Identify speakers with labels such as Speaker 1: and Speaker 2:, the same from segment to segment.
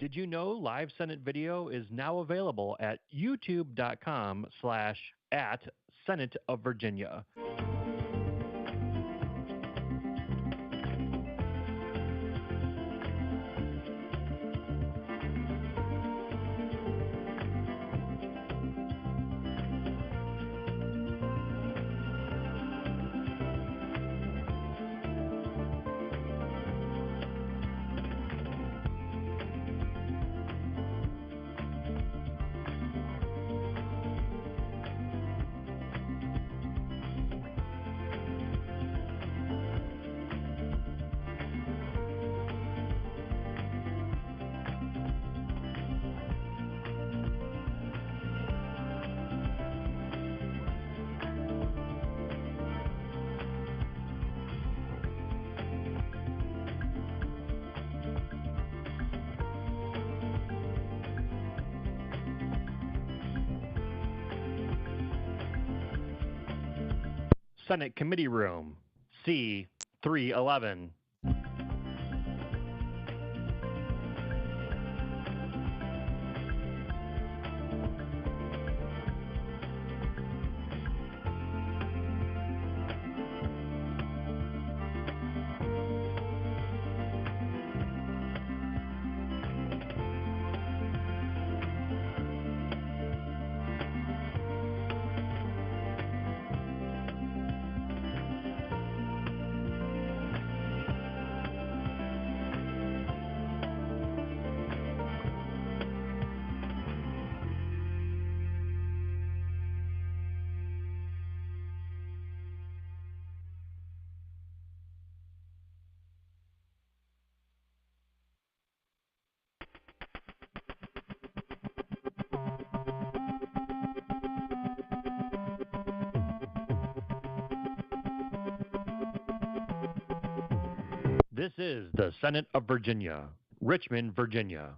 Speaker 1: Did you know live Senate video is now available at youtube.com/@Senate of Virginia. Senate Committee Room, C-311. This is the Senate of Virginia, Richmond, Virginia.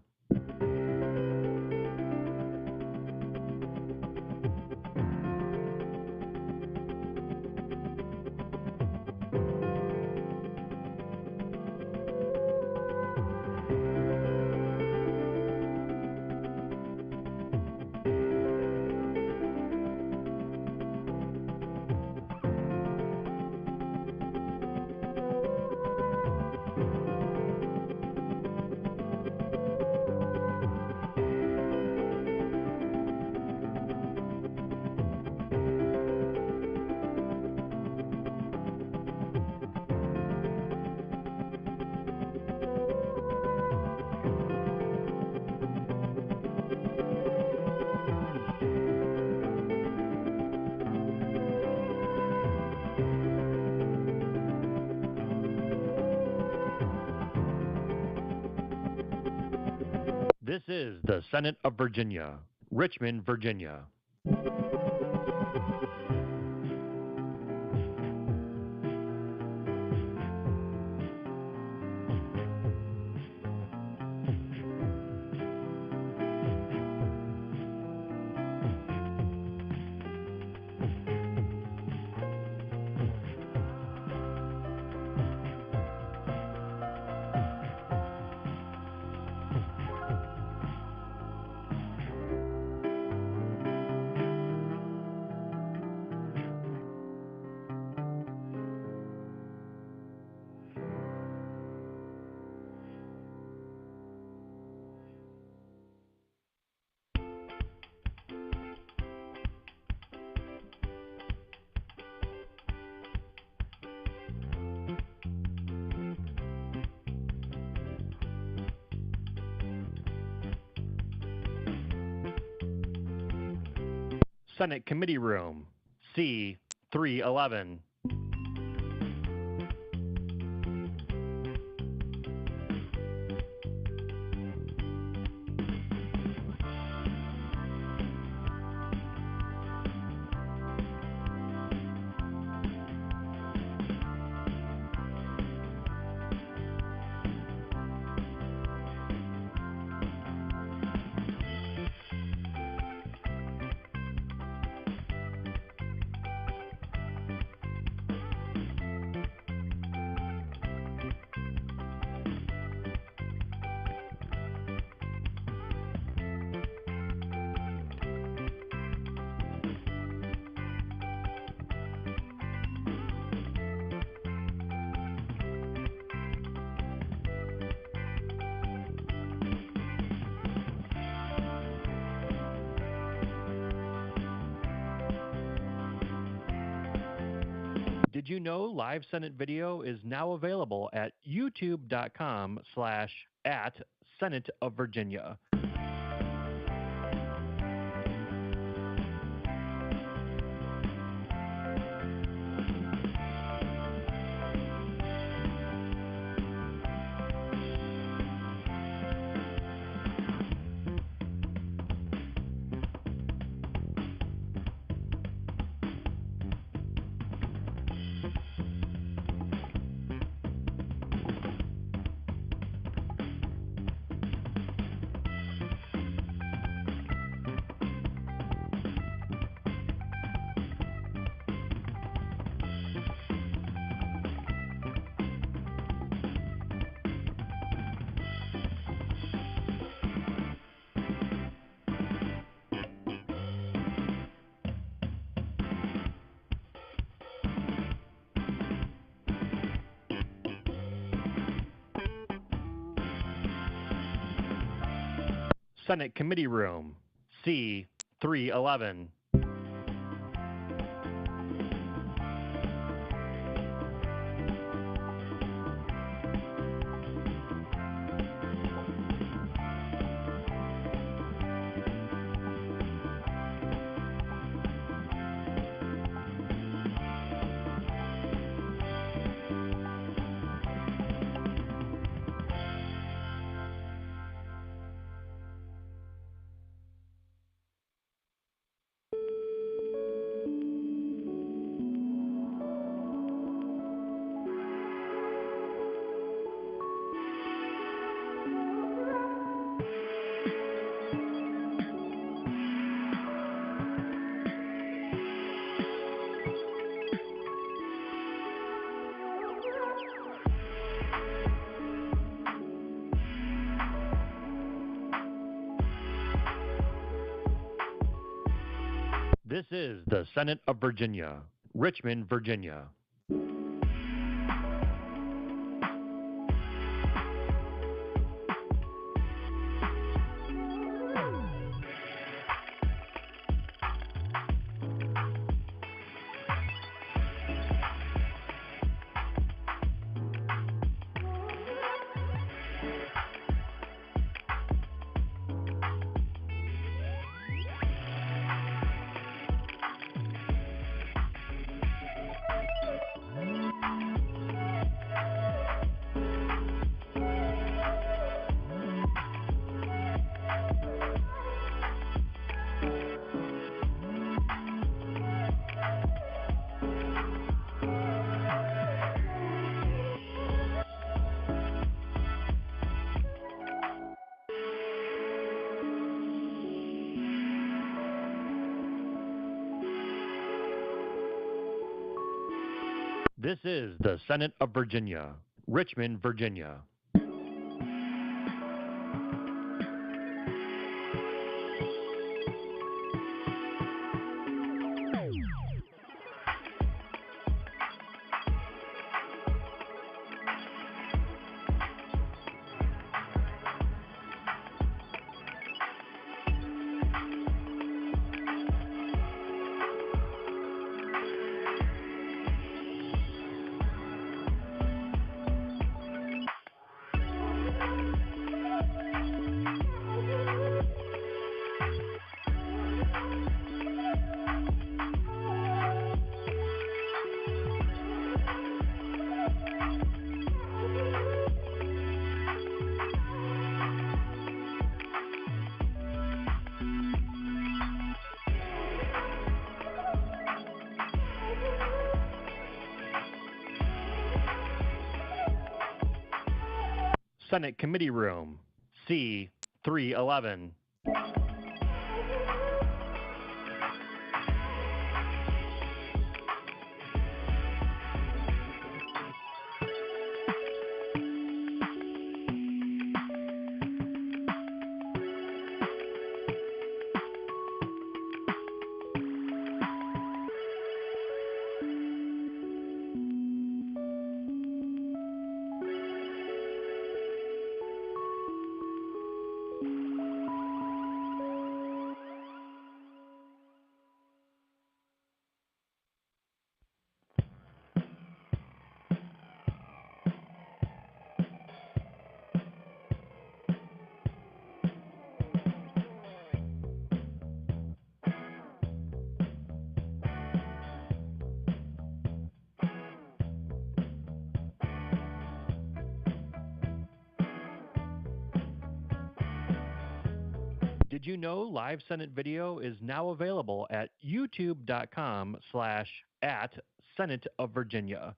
Speaker 1: This is the Senate of Virginia, Richmond, Virginia. Senate Committee Room, C-311. Did you know live Senate video is now available at youtube.com/@Senate of Virginia. Senate Committee Room, C311. This is the Senate of Virginia, Richmond, Virginia. This is the Senate of Virginia, Richmond, Virginia. Senate Committee Room, C311. Did you know live Senate video is now available at youtube.com/@Senate of Virginia.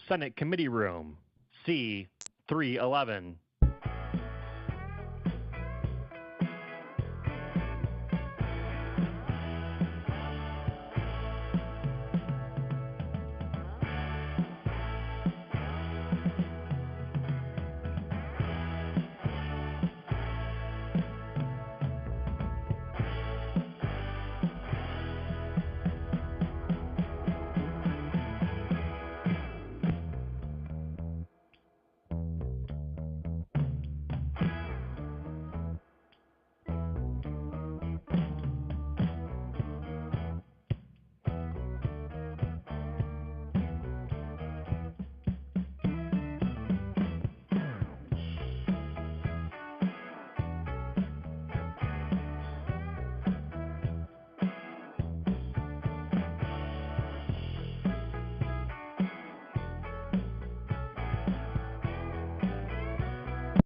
Speaker 1: Senate Committee Room, C-311.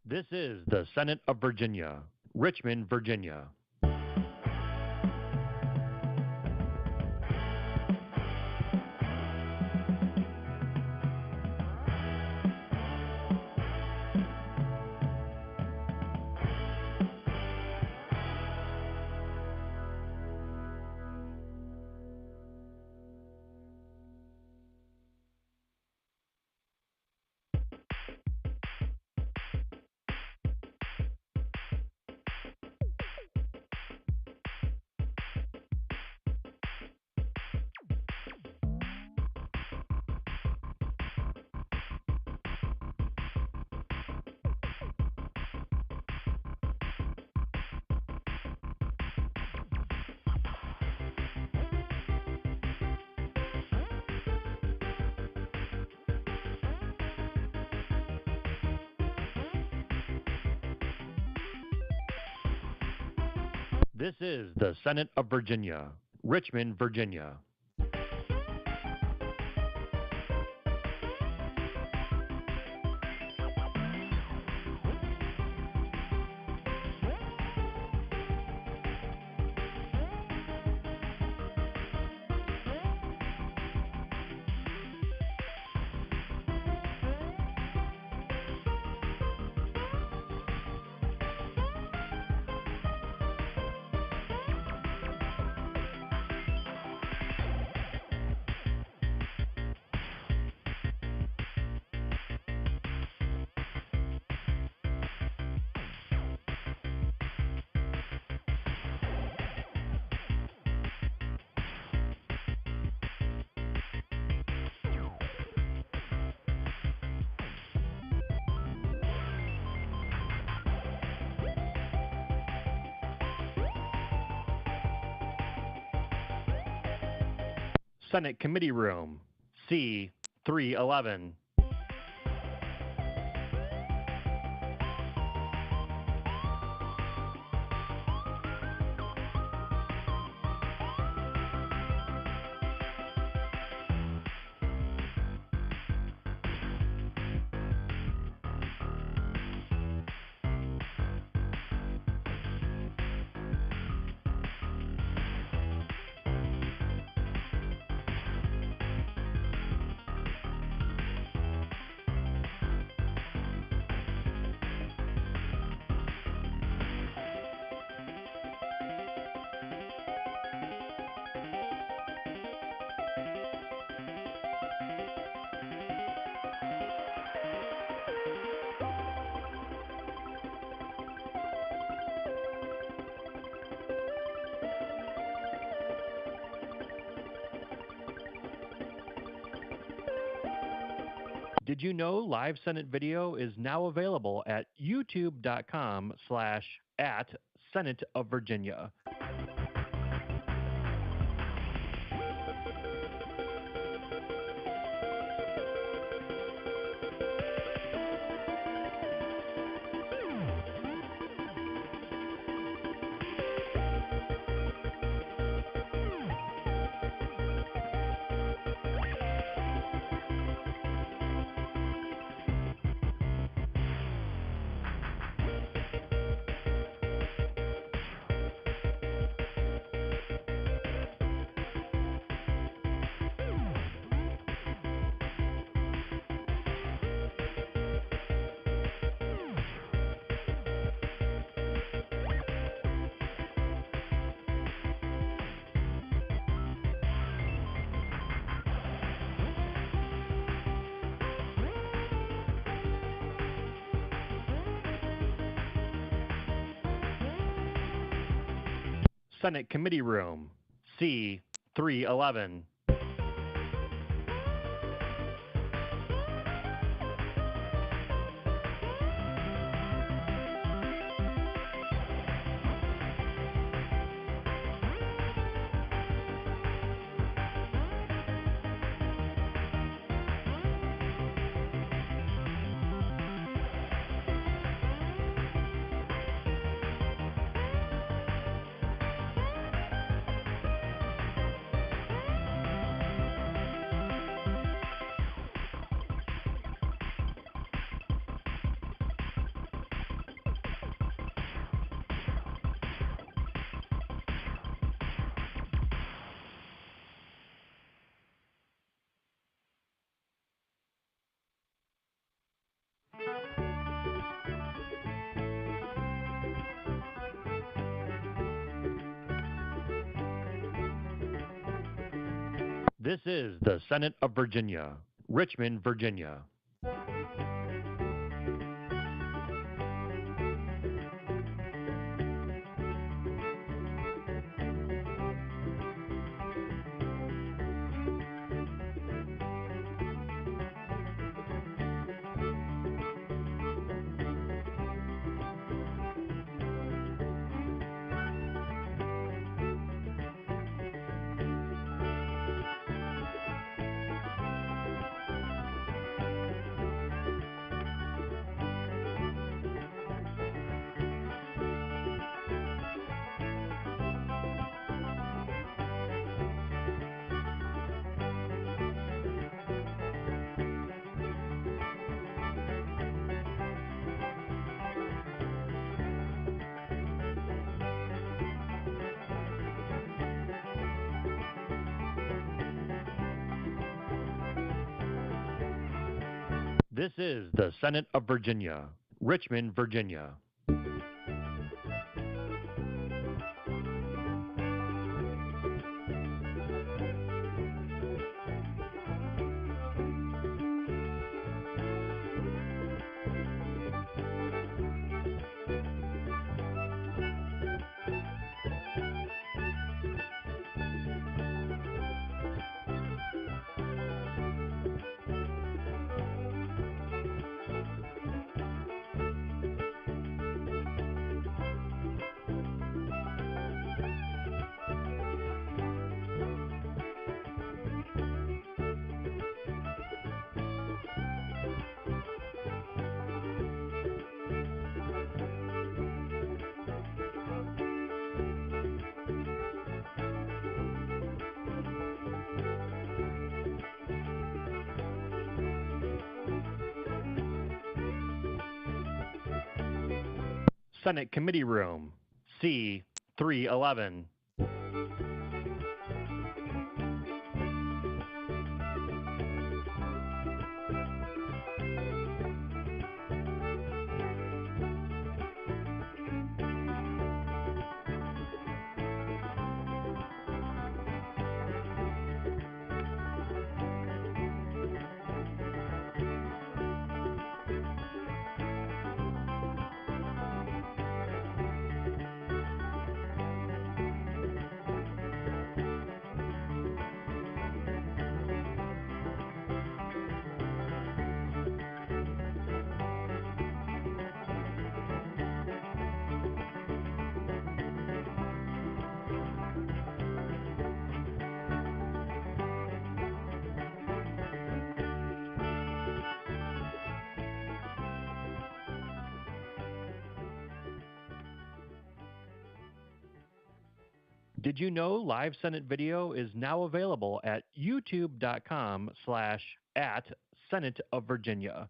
Speaker 1: This is the Senate of Virginia, Richmond, Virginia. This is the Senate of Virginia, Richmond, Virginia. Senate Committee Room, C-311. Did you know live Senate video is now available at youtube.com/@Senate of Virginia. Senate Committee Room, C-311. This is the Senate of Virginia, Richmond, Virginia. This is the Senate of Virginia, Richmond, Virginia. Senate Committee Room, C-311. Did you know live Senate video is now available at youtube.com/@Senate of Virginia?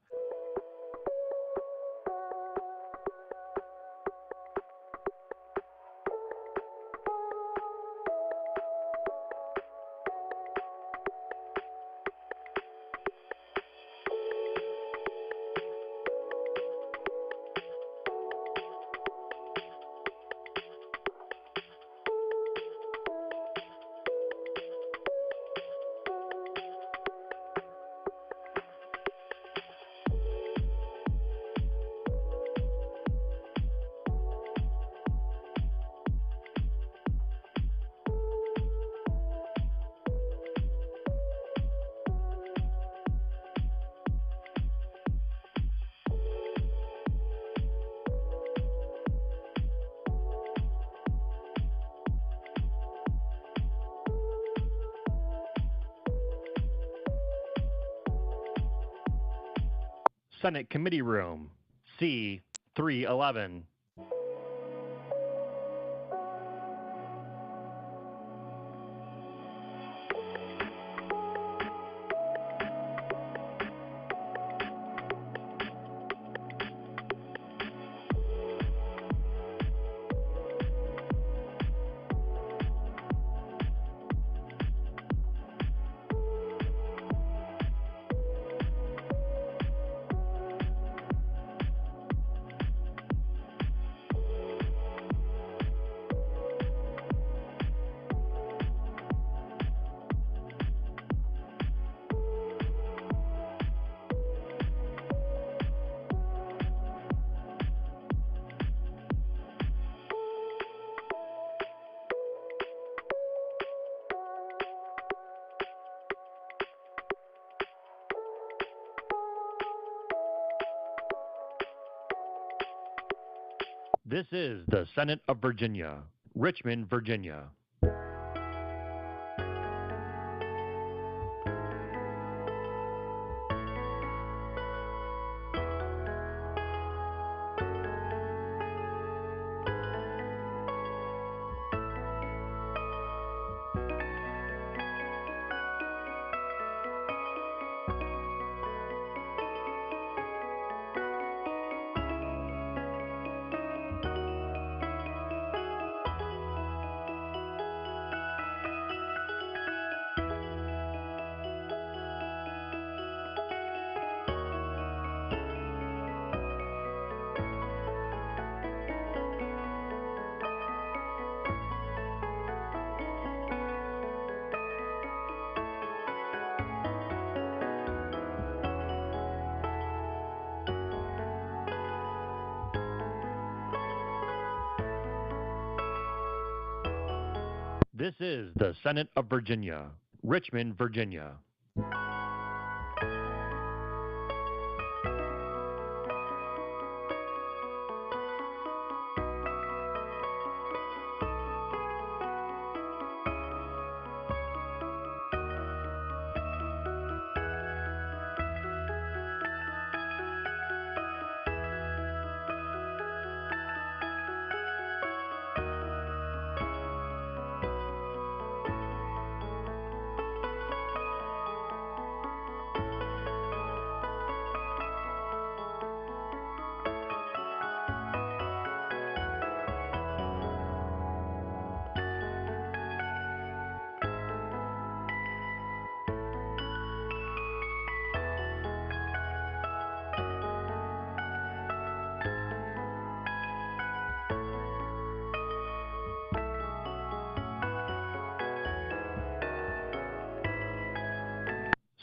Speaker 1: Senate Committee Room, C-311. This is the Senate of Virginia, Richmond, Virginia. This is the Senate of Virginia, Richmond, Virginia.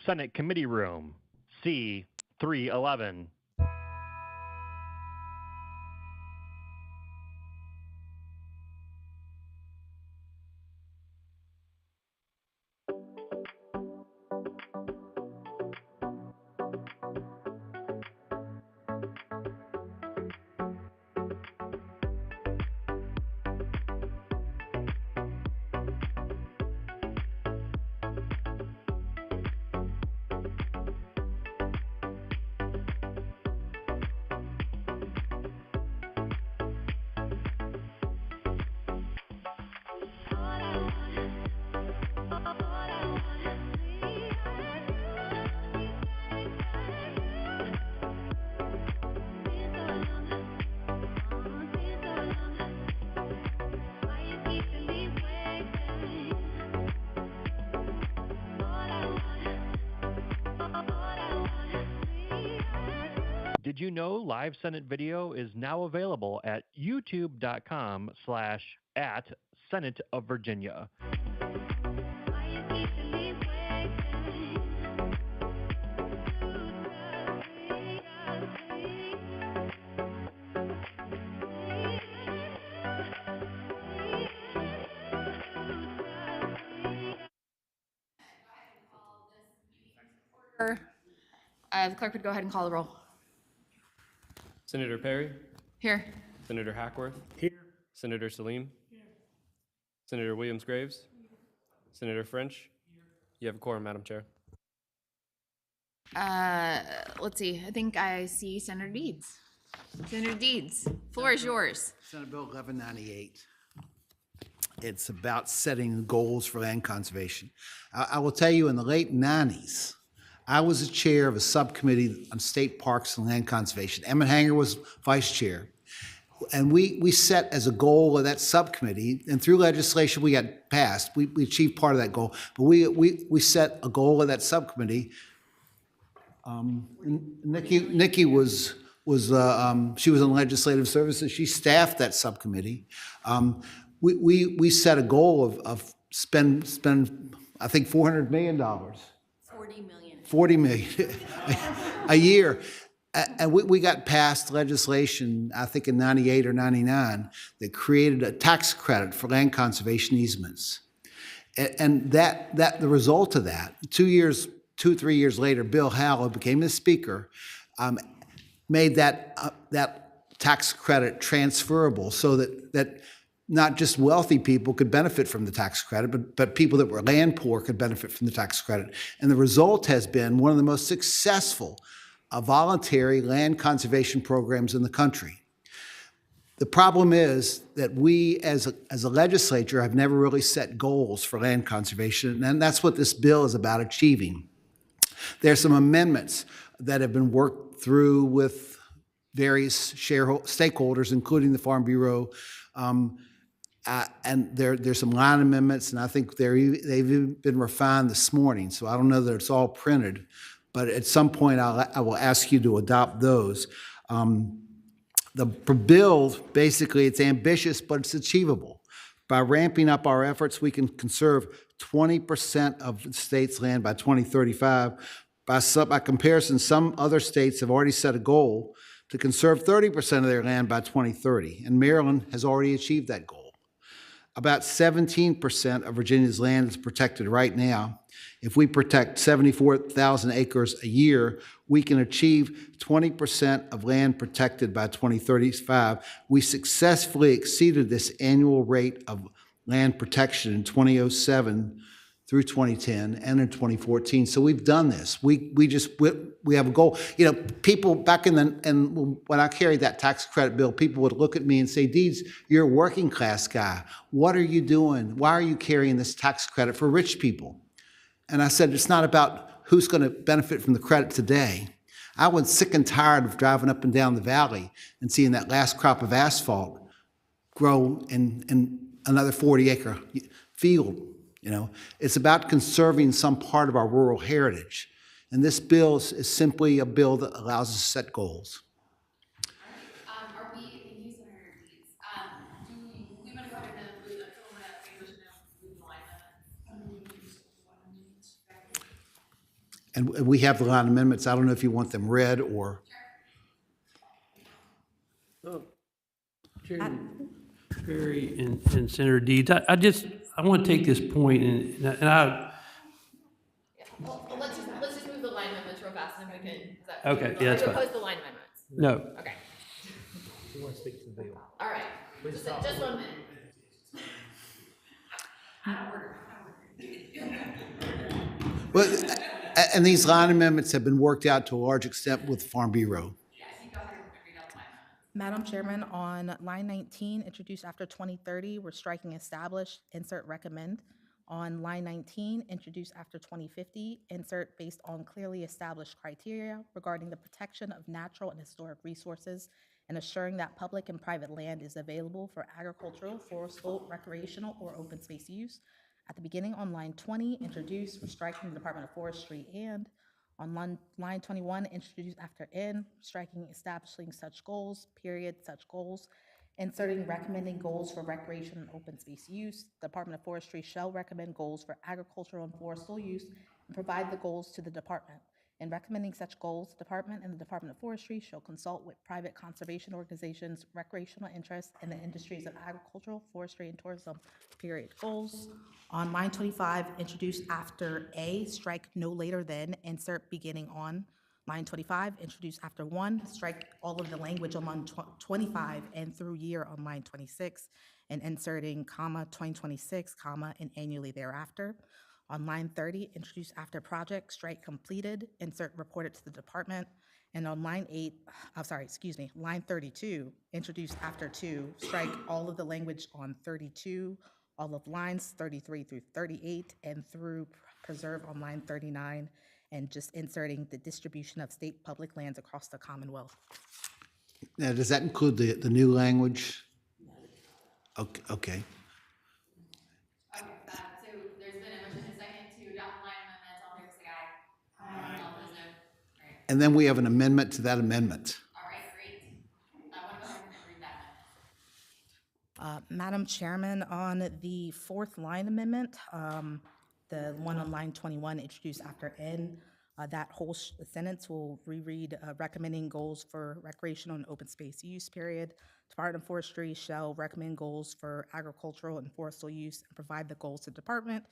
Speaker 1: Senate Committee Room, C-311. Did you know live Senate video is now available at youtube.com/@Senate of Virginia.
Speaker 2: The clerk would go ahead and call the roll.
Speaker 3: Senator Perry,
Speaker 2: Here.
Speaker 3: Senator Hackworth, here. Senator Salim, here. Senator Williams-Graves, Senator French. You have a quorum, Madam Chair.
Speaker 2: Let's see. I think I see Senator Deeds. Senator Deeds, floor is yours.
Speaker 4: Senate Bill 1198. It's about setting goals for land conservation. I will tell you, in the late 90s, I was the chair of a subcommittee on state parks and land conservation. Emmett Hanger was vice chair. And we set as a goal of that subcommittee, and through legislation we got passed, we achieved part of that goal, but we set a goal of that subcommittee. Nikki was she was in legislative services. She staffed that subcommittee. We set a goal of spend I think $400 million. 40 million a year. And we got passed legislation, I think in 98 or 99, that created a tax credit for land conservation easements. And that the result of that, 3 years later, Bill Howell became the speaker, made that tax credit transferable so that not just wealthy people could benefit from the tax credit, but people that were land poor could benefit from the tax credit. And the result has been one of the most successful voluntary land conservation programs in the country. The problem is that we, as a legislature, have never really set goals for land conservation, and that's what this bill is about achieving. There's some amendments that have been worked through with various stakeholders, including the Farm Bureau, and there's some line amendments, and I think they've even been refined this morning, so I don't know that it's all printed, but at some point I will ask you to adopt those. The bill, basically, it's ambitious, but it's achievable. By ramping up our efforts, we can conserve 20% of the state's land by 2035. By comparison, some other states have already set a goal to conserve 30% of their land by 2030, and Maryland has already achieved that goal. About 17% of Virginia's land is protected right now. If we protect 74,000 acres a year, we can achieve 20% of land protected by 2035. We successfully exceeded this annual rate of land protection in 2007 through 2010 and in 2014. So we've done this. We have a goal. You know, people back when I carried that tax credit bill, people would look at me and say, Deeds, you're a working class guy. What are you doing? Why are you carrying this tax credit for rich people? And I said, it's not about who's going to benefit from the credit today. I was sick and tired of driving up and down the valley and seeing that last crop of asphalt grow in another 40-acre field. You know, it's about conserving some part of our rural heritage. And this bill is simply a bill that allows us to set goals.
Speaker 2: Thank you, Senator Deeds. Do we want to go ahead and move the line amendments?
Speaker 4: And we have the line amendments. I don't know if you want them read or.
Speaker 5: Chairman Perry and Senator Deeds, I want to take this point and
Speaker 2: Well, let's just move the line amendments real fast, and then we can.
Speaker 5: Okay, yeah, that's fine.
Speaker 2: Oppose the line amendments.
Speaker 5: No.
Speaker 2: Okay.
Speaker 5: You want to speak to the bill?
Speaker 2: All right. Just 1 minute.
Speaker 4: Well, and these line amendments have been worked out to a large extent with Farm Bureau.
Speaker 6: Madam Chairman, on line 19, introduced after 2030, we're striking established, insert recommend. On line 19, introduced after 2050, insert based on clearly established criteria regarding the protection of natural and historic resources and assuring that public and private land is available for agricultural, forestal, recreational, or open space use. At the beginning on line 20, introduced, we're striking the Department of Forestry, and On line 21, introduce after N, striking establishing such goals, period, such goals, inserting recommending goals for recreation and open space use. Department of Forestry shall recommend goals for agricultural and forestal use and provide the goals to the department. In recommending such goals, the department and the Department of Forestry shall consult with private conservation organizations, recreational interests, and the industries of agricultural, forestry, and tourism, period. Goals. On line 25, introduce after A, strike no later than, insert beginning on. Line 25, introduce after 1, strike all of the language on line 25 and through year on line 26, and inserting comma 2026, comma, and annually thereafter. On line 30, introduce after project, strike completed, insert reported to the department. And on line 32, introduce after 2, strike all of the language on 32, all of lines 33 through 38, and through preserve on line 39, and just inserting the distribution of state public lands across the Commonwealth.
Speaker 4: Now, does that include the new language? Okay.
Speaker 2: Okay, so there's been a motion and a second to adopt the line amendments. All in favor, say aye. Aye. All opposed, no. All right.
Speaker 4: And then we have an amendment to that amendment.
Speaker 2: All right, great. I want to go ahead and read that amendment.
Speaker 6: Madam Chairman, on the fourth line amendment, the one on line 21, introduced after N, that whole sentence will reread, recommending goals for recreational and open space use, period. Department of Forestry shall recommend goals for agricultural and forestal use and provide the goals to the department,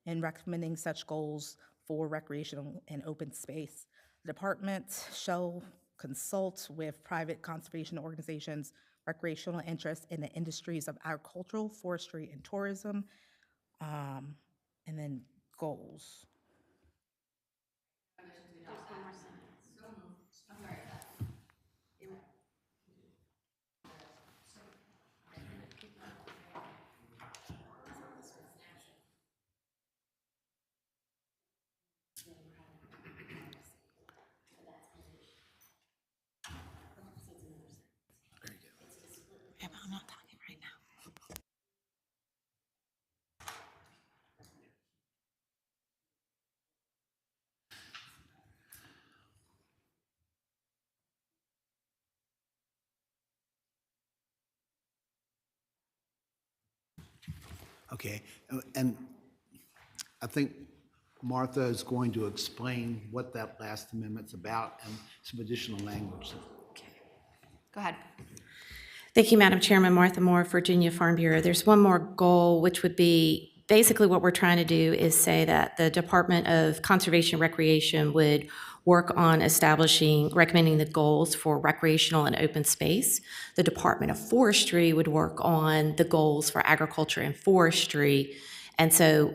Speaker 6: and recommending such goals for recreational and open space. The department shall consult with private conservation organizations, recreational interests in the industries of agricultural, forestry, and tourism, and then goals. Yeah, but I'm not talking right now.
Speaker 4: Okay, and I think Martha is going to explain what that last amendment's about and some additional language.
Speaker 2: Go ahead.
Speaker 7: Thank you, Madam Chairman. Martha Moore, Virginia Farm Bureau. There's one more goal, which would be basically what we're trying to do is say that the Department of Conservation and Recreation would work on recommending the goals for recreational and open space. The Department of Forestry would work on the goals for agriculture and forestry. And so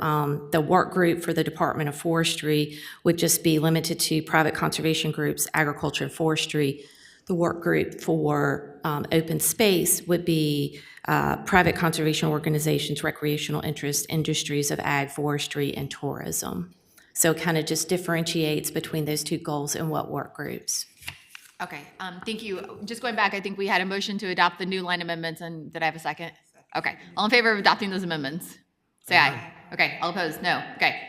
Speaker 7: the work group for the Department of Forestry would just be limited to private conservation groups, agriculture and forestry. The work group for open space would be private conservation organizations, recreational interests, industries of ag, forestry, and tourism. So it kind of just differentiates between those two goals and what work groups.
Speaker 2: Okay, thank you. Just going back, I think we had a motion to adopt the new line amendments, and did I have a second? Okay, all in favor of adopting those amendments? Say aye. Okay, all opposed? No. Okay.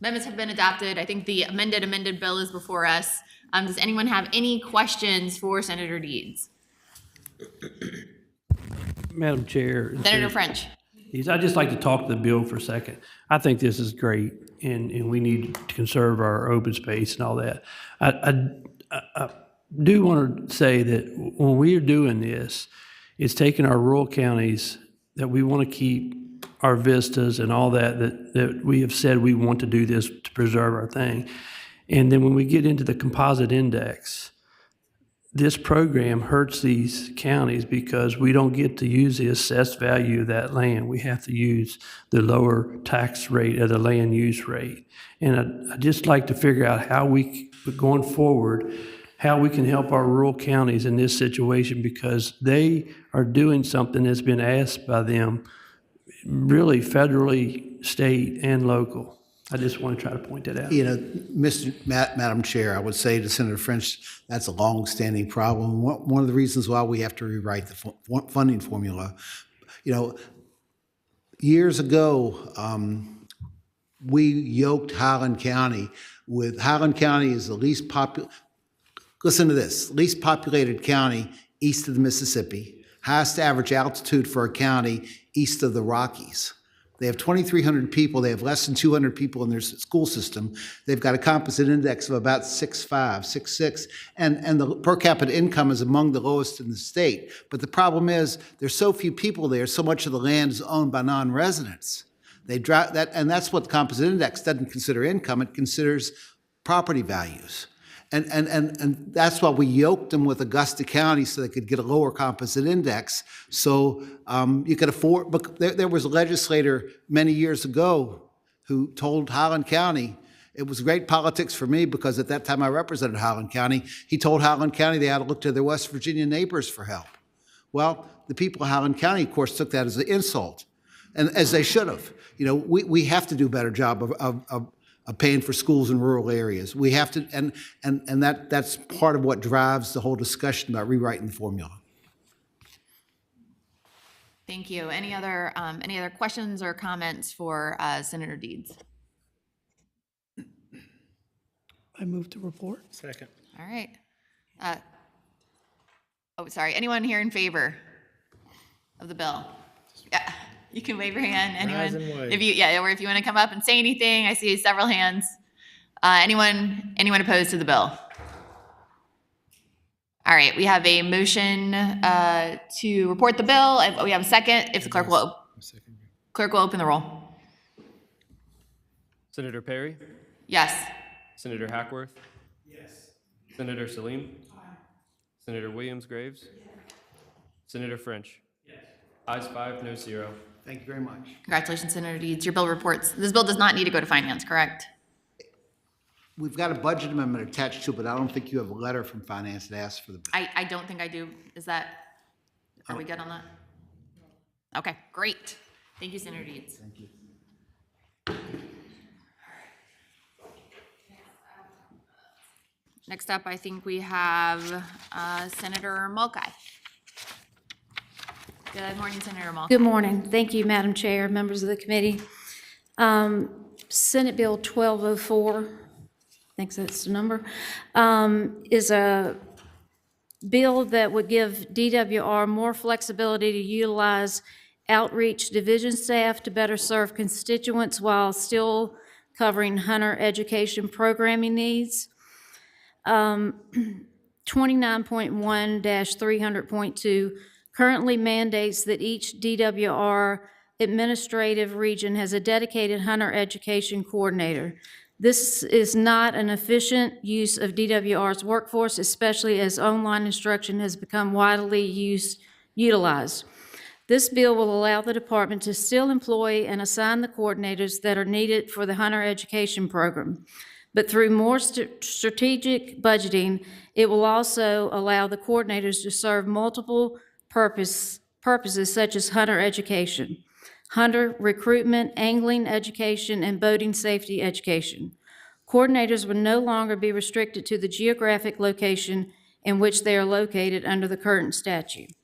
Speaker 2: Amendments have been adopted. I think the amended bill is before us. Does anyone have any questions for Senator Deeds?
Speaker 5: Madam Chair.
Speaker 2: Senator French.
Speaker 5: I'd just like to talk to the bill for a second. I think this is great, and we need to conserve our open space and all that. I do want to say that when we are doing this, it's taking our rural counties that we want to keep our vistas and all that we have said we want to do this to preserve our thing. And then when we get into the composite index, this program hurts these counties because we don't get to use the assessed value of that land. We have to use the lower tax rate of the land use rate. And I'd just like to figure out how going forward, how we can help our rural counties in this situation, because they are doing something that's been asked by them, really federally, state, and local. I just want to try to point that out.
Speaker 4: You know, Madam Chair, I would say to Senator French, that's a long-standing problem. One of the reasons why we have to rewrite the funding formula. You know, years ago, we yoked Highland County with Highland County is the least listen to this, least populated county east of the Mississippi, highest average altitude for a county east of the Rockies. They have 2,300 people. They have less than 200 people in their school system. They've got a composite index of about 6.5, 6.6, and the per capita income is among the lowest in the state. But the problem is there's so few people there, so much of the land is owned by non-residents. They drive that, and that's what the composite index doesn't consider income. It considers property values. And that's why we yoked them with Augusta County so they could get a lower composite index. So you could afford, but there was a legislator many years ago who told Highland County, it was great politics for me because at that time I represented Highland County. He told Highland County they had to look to their West Virginia neighbors for help. Well, the people of Highland County, of course, took that as an insult, and as they should have. You know, we have to do a better job of paying for schools in rural areas. We have to, and that's part of what drives the whole discussion about rewriting the formula.
Speaker 2: Thank you. Any other questions or comments for Senator Deeds?
Speaker 5: I move to report.
Speaker 8: Second.
Speaker 2: All right. Oh, sorry. Anyone here in favor of the bill? Yeah, you can wave your hand. Anyone?
Speaker 8: Rise and wave.
Speaker 2: Or if you want to come up and say anything, I see several hands. Anyone opposed to the bill? All right, we have a motion to report the bill. We have a second. If the clerk will open the roll.
Speaker 3: Senator Perry?
Speaker 2: Yes.
Speaker 3: Senator Hackworth? Yes. Senator Salim? Senator Williams-Graves? Senator French? Yes. Ayes 5, no 0.
Speaker 4: Thank you very much.
Speaker 2: Congratulations, Senator Deeds. Your bill reports. This bill does not need to go to finance, correct?
Speaker 4: We've got a budget amendment attached to it, but I don't think you have a letter from finance that asks for the bill.
Speaker 2: I don't think I do. Are we good on that? Okay, great. Thank you, Senator Deeds.
Speaker 4: Thank you.
Speaker 2: Next up, I think we have Senator Mulcahy. Good morning, Senator Mulcahy.
Speaker 9: Good morning. Thank you, Madam Chair, members of the committee. Senate Bill 1204, I think that's the number, is a bill that would give DWR more flexibility to utilize outreach division staff to better serve constituents while still covering hunter education programming needs. 29.1-300.2 currently mandates that each DWR administrative region has a dedicated hunter education coordinator. This is not an efficient use of DWR's workforce, especially as online instruction has become widely utilized. This bill will allow the department to still employ and assign the coordinators that are needed for the hunter education program. But through more strategic budgeting, it will also allow the coordinators to serve multiple purposes such as hunter education, hunter recruitment, angling education, and boating safety education. Coordinators will no longer be restricted to the geographic location in which they are located under the current statute.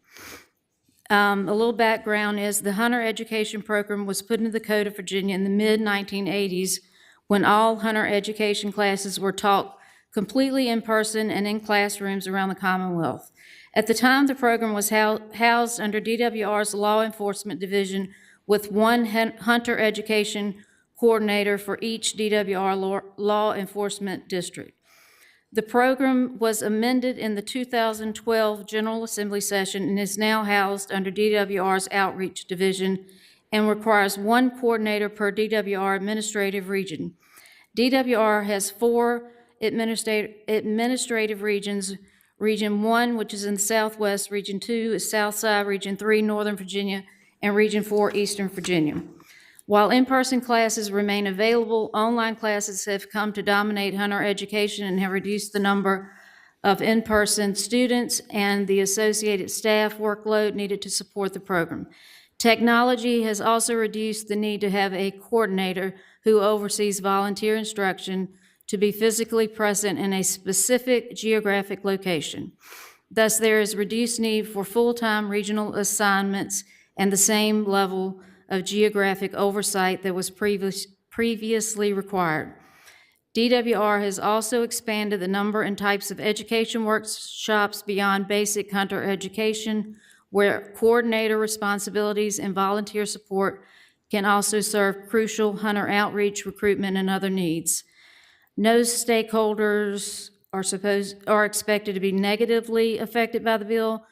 Speaker 9: A little background is the hunter education program was put into the Code of Virginia in the mid-1980s when all hunter education classes were taught completely in person and in classrooms around the Commonwealth. At the time, the program was housed under DWR's Law Enforcement Division with one hunter education coordinator for each DWR law enforcement district. The program was amended in the 2012 General Assembly session and is now housed under DWR's Outreach Division and requires one coordinator per DWR administrative region. DWR has 4 administrative regions. Region 1, which is in the Southwest, Region 2 is Southside, Region 3, Northern Virginia, and Region 4, Eastern Virginia. While in-person classes remain available, online classes have come to dominate hunter education and have reduced the number of in-person students and the associated staff workload needed to support the program. Technology has also reduced the need to have a coordinator who oversees volunteer instruction to be physically present in a specific geographic location. Thus, there is reduced need for full-time regional assignments and the same level of geographic oversight that was previously required. DWR has also expanded the number and types of education workshops beyond basic hunter education, where coordinator responsibilities and volunteer support can also serve crucial hunter outreach, recruitment, and other needs. No stakeholders are expected to be negatively affected by the bill.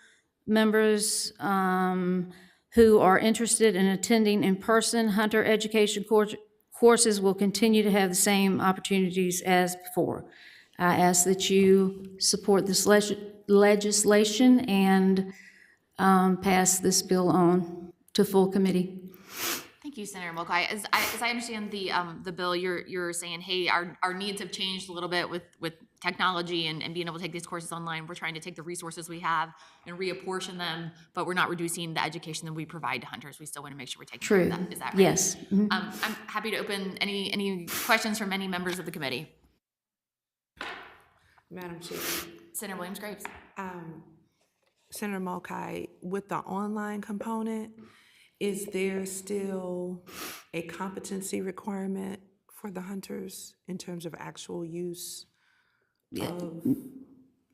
Speaker 9: Members who are interested in attending in-person hunter education courses will continue to have the same opportunities as before. I ask that you support this legislation and pass this bill on to full committee.
Speaker 2: Thank you, Senator Mulcahy. As I understand the bill, you're saying, hey, our needs have changed a little bit with technology and being able to take these courses online. We're trying to take the resources we have and reapportion them, but we're not reducing the education that we provide to hunters. We still want to make sure we're taking care of that. Is that right?
Speaker 9: Yes. Mhm.
Speaker 2: I'm happy to open any questions from any members of the committee.
Speaker 8: Madam Chair,
Speaker 2: Senator Williams Graves.
Speaker 8: Senator Mulcahy, with the online component, is there still a competency requirement for the hunters in terms of actual use of?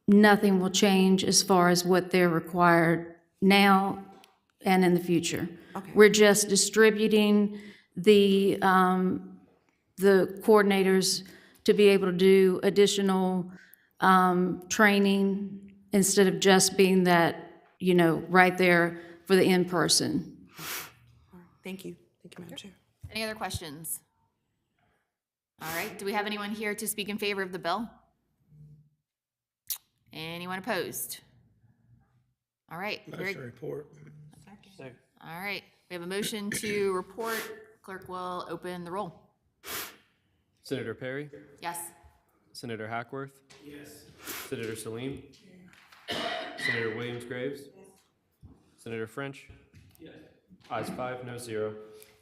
Speaker 9: Nothing will change as far as what they're required now and in the future.
Speaker 8: Okay.
Speaker 9: We're just distributing the coordinators to be able to do additional training instead of just being that, right there for the in-person.
Speaker 8: Thank you. Thank you, Madam Chair.
Speaker 2: Any other questions? All right, do we have anyone here to speak in favor of the bill? Anyone opposed? All right.
Speaker 10: Motion to report.
Speaker 2: All right, we have a motion to report. Clerk will open the roll.
Speaker 3: Senator Perry?
Speaker 2: Yes.
Speaker 3: Senator Hackworth? Yes. Senator Salim? Senator Williams Graves? Senator French? Yes. Ayes 5, no 0.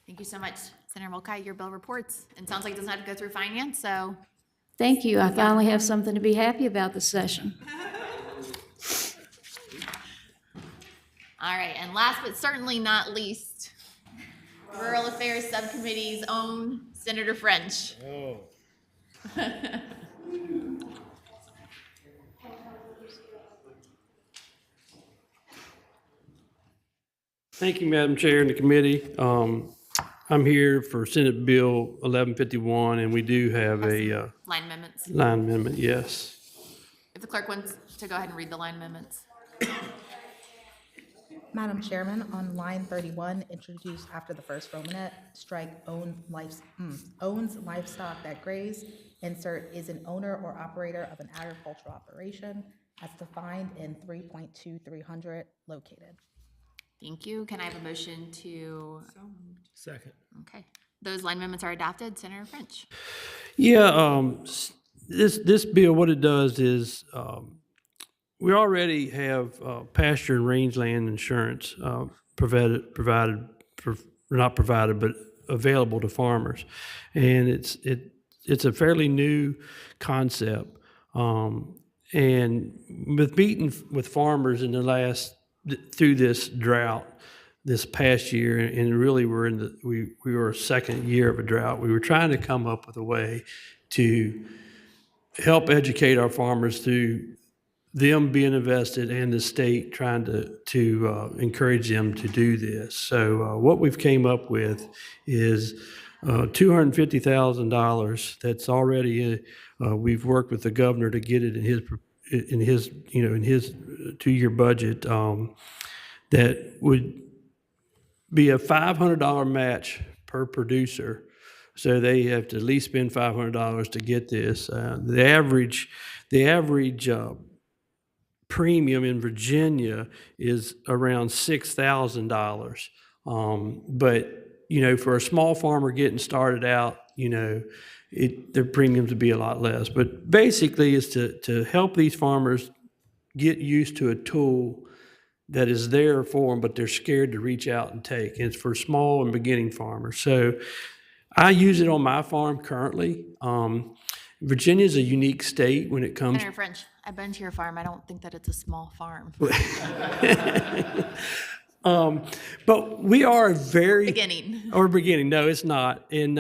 Speaker 2: Thank you so much, Senator Mulcahy. Your bill reports. And sounds like it doesn't have to go through finance, so.
Speaker 9: Thank you. I finally have something to be happy about this session.
Speaker 2: All right, and last but certainly not least, Rural Affairs Subcommittee's own Senator French.
Speaker 10: Oh.
Speaker 5: Thank you, Madam Chair and the committee. I'm here for Senate Bill 1151, and we do have a
Speaker 2: Line amendments.
Speaker 5: line amendment, yes.
Speaker 2: If the clerk wants to go ahead and read the line amendments.
Speaker 6: Madam Chairman, on line 31, introduced after the first Romanet, strike owns livestock that graze, insert is an owner or operator of an agricultural operation as defined in 3.2300 located.
Speaker 2: Thank you. Can I have a motion to?
Speaker 10: Second.
Speaker 2: Okay. Those line amendments are adopted. Senator French.
Speaker 5: Yeah, this bill, what it does is, we already have pasture and rangeland insurance available to farmers, and it's a fairly new concept. And with meeting with farmers in the through this drought this past year, and really we were a second year of a drought, we were trying to come up with a way to help educate our farmers through them being invested and the state trying to encourage them to do this. So what we've came up with is $250,000 that's already we've worked with the governor to get it in his 2-year budget, that would be a $500 match per producer. So they have to at least spend $500 to get this. The average premium in Virginia is around $6,000. But, for a small farmer getting started out, their premiums would be a lot less. But basically it's to help these farmers get used to a tool that is there for them, but they're scared to reach out and take. And it's for small and beginning farmers. So I use it on my farm currently. Virginia is a unique state when it comes.
Speaker 2: Senator French, I've been to your farm. I don't think that it's a small farm.
Speaker 5: But we are beginning.
Speaker 2: Beginning.
Speaker 5: Or beginning. No, it's not. And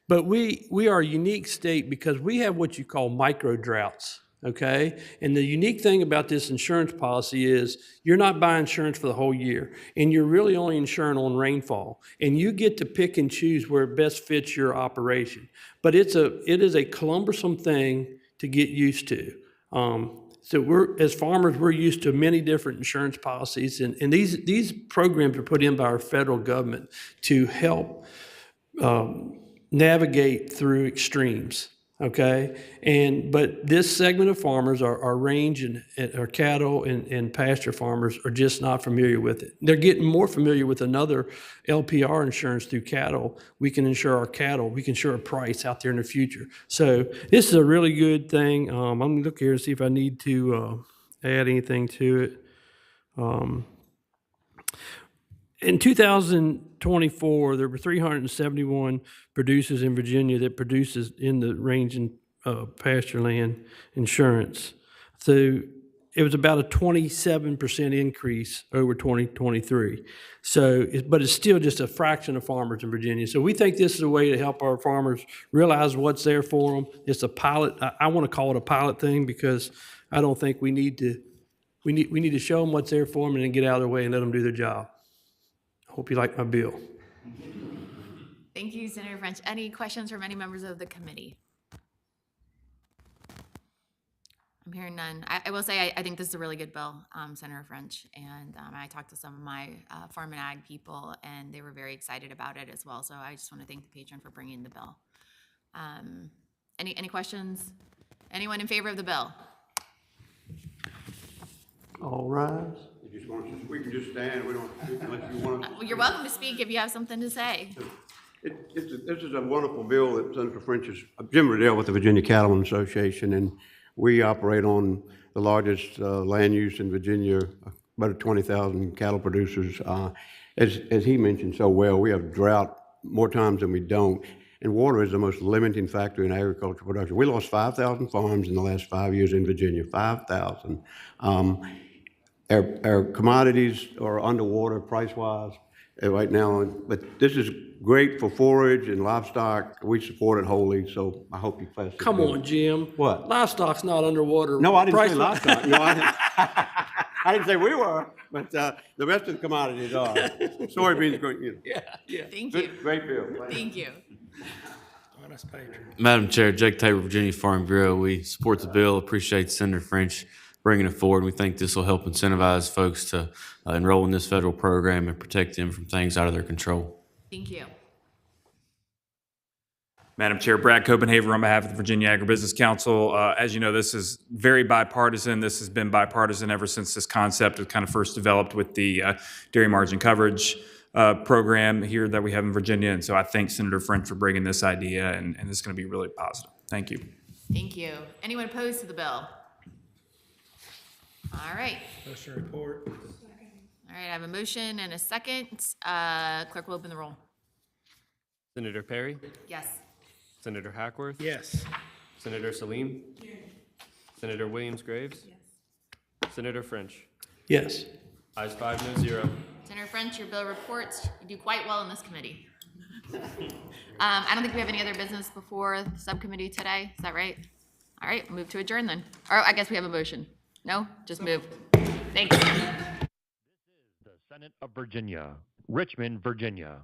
Speaker 5: But we are a unique state because we have what you call micro droughts, okay? And the unique thing about this insurance policy is you're not buying insurance for the whole year, and you're really only insuring on rainfall. And you get to pick and choose where it best fits your operation. But it is a cumbersome thing to get used to. So as farmers, we're used to many different insurance policies, and these programs are put in by our federal government to help navigate through extremes, okay? But this segment of farmers, our range and our cattle and pasture farmers, are just not familiar with it. They're getting more familiar with another LPR insurance through cattle. We can insure our cattle. We can insure a price out there in the future. So this is a really good thing. I'm going to look here and see if I need to add anything to it. In 2024, there were 371 producers in Virginia that produces in the range and pasture land insurance. So it was about a 27% increase over 2023. But it's still just a fraction of farmers in Virginia. So we think this is a way to help our farmers realize what's there for them. It's a pilot. I want to call it a pilot thing because I don't think we need to show them what's there for them and then get out of their way and let them do their job. Hope you like my bill.
Speaker 2: Thank you, Senator French. Any questions from any members of the committee? I'm hearing none. I will say I think this is a really good bill, Senator French, and I talked to some of my farm and ag people, and they were very excited about it as well. So I just want to thank the patron for bringing the bill. Any questions? Anyone in favor of the bill?
Speaker 5: All rise.
Speaker 11: You just want us, we can just stand, we don't, unless you want to.
Speaker 2: Well, you're welcome to speak if you have something to say.
Speaker 11: This is a wonderful bill that Senator French is, Jim Riddell with the Virginia Cattlemen Association, and we operate on the largest land use in Virginia, about 20,000 cattle producers. As he mentioned so well, we have drought more times than we don't, and water is the most limiting factor in agricultural production. We lost 5,000 farms in the last 5 years in Virginia, 5,000. Our commodities are underwater price-wise right now, but this is great for forage and livestock. We support it wholly, so I hope you pass it.
Speaker 5: Come on, Jim.
Speaker 11: What?
Speaker 5: Livestock's not underwater.
Speaker 11: No, I didn't say
Speaker 5: Price-
Speaker 11: livestock. No, I didn't say we were, but the rest of the commodities are. Soybeans, great, you know.
Speaker 5: Yeah.
Speaker 2: Thank you.
Speaker 11: Great bill.
Speaker 2: Thank you.
Speaker 10: Honest patron.
Speaker 12: Madam Chair, Jake Tabor, Virginia Farm Bureau. We support the bill, appreciate Senator French bringing it forward. We think this will help incentivize folks to enroll in this federal program and protect them from things out of their control.
Speaker 2: Thank you.
Speaker 13: Madam Chair, Brad Copenhaver on behalf of the Virginia Agribusiness Council. As you know, this is very bipartisan. This has been bipartisan ever since this concept was kind of first developed with the dairy margin coverage program here that we have in Virginia. And so I thank Senator French for bringing this idea, and this is going to be really positive. Thank you.
Speaker 2: Thank you. Anyone opposed to the bill? All right.
Speaker 10: Motion to report.
Speaker 2: All right, I have a motion and a second. Clerk will open the roll.
Speaker 3: Senator Perry?
Speaker 2: Yes.
Speaker 3: Senator Hackworth?
Speaker 10: Yes.
Speaker 3: Senator Salim? Senator Williams-Graves? Senator French?
Speaker 5: Yes.
Speaker 3: Ayes 5, no 0.
Speaker 2: Senator French, your bill reports. You do quite well in this committee. I don't think we have any other business before the subcommittee today. Is that right? All right, move to adjourn then. Or I guess we have a motion. No? Just move. Thanks.
Speaker 1: The Senate of Virginia, Richmond, Virginia.